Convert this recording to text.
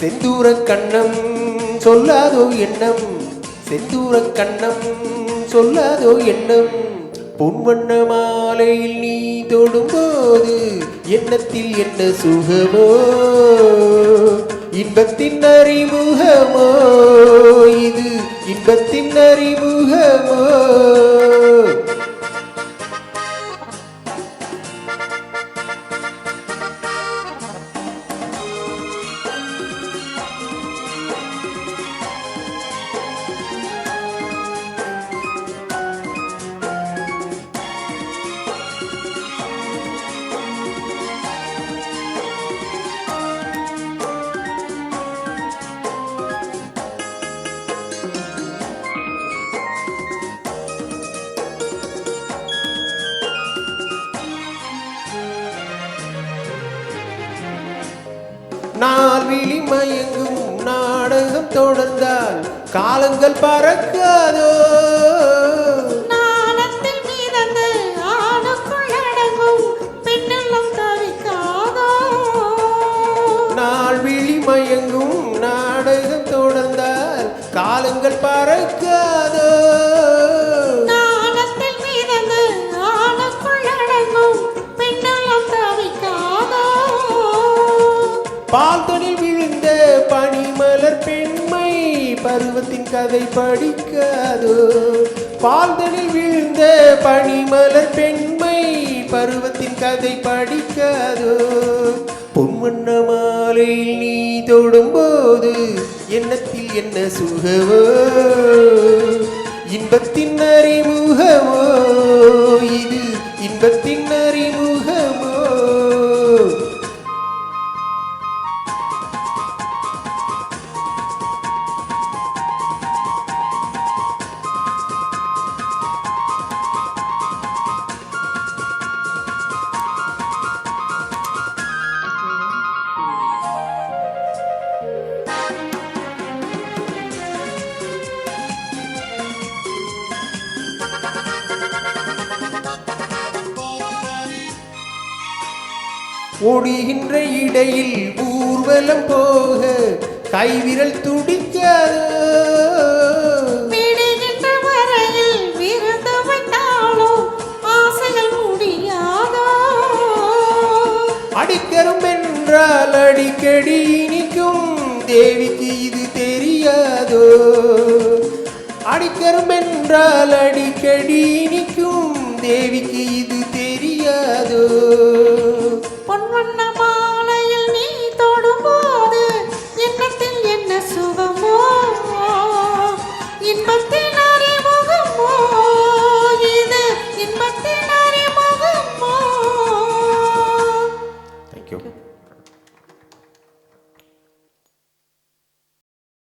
செந்தூர கண்ணம் சொல்லாதோ எண்ணம், செந்தூர கண்ணம் சொல்லாதோ எண்ணம். பொன்வண்ண மாலையில் நீ தொடும்போது எண்ணத்தில் என்ன சுகமோ, இன்பத்தின் அறிமுகமோ, இது இன்பத்தின் அறிமுகமோ. நாள்விழி மயங்கும் நாடகம் தொடர்ந்தால் காலங்கள் பறக்காதோ, நாணத்தில் மிதந்து ஆணுக்குள் அடங்கும் பெண்ணெல்லாம் தவிக்காதோ. நாள்விழி மயங்கும் நாடகம் தொடர்ந்தால் காலங்கள் பறக்காதோ. நாணத்தில் மிதந்து ஆணுக்குள் அடங்கும் பெண்ணெல்லாம் தவிக்காதோ. பால்தனில் விழுந்த பனிமலர் பெண்மை பருவத்தின் கதை படிக்காதோ, பால்தனில் விழுந்த பனிமலர் பெண்மை பருவத்தின் கதை படிக்காதோ. பொன்வண்ண மாலையில் நீ தொடும்போது எண்ணத்தில் என்ன சுகமோ, இன்பத்தின் அறிமுகமோ, இது இன்பத்தின் அறிமுகமோ. ஓடுகின்ற இடையில் ஊர்வலம் போக கைவிரல் துடிக்காதோ, விடுகின்ற வரையில் விருந்து வைத்தாலோ ஆசைகள் முடியாதோ. அடிக்கரும் என்றால் அடிக்கடி இனிக்கும் தேவிக்கு இது தெரியாதோ, அடிக்கரும் என்றால் அடிக்கடி இனிக்கும் தேவிக்கு இது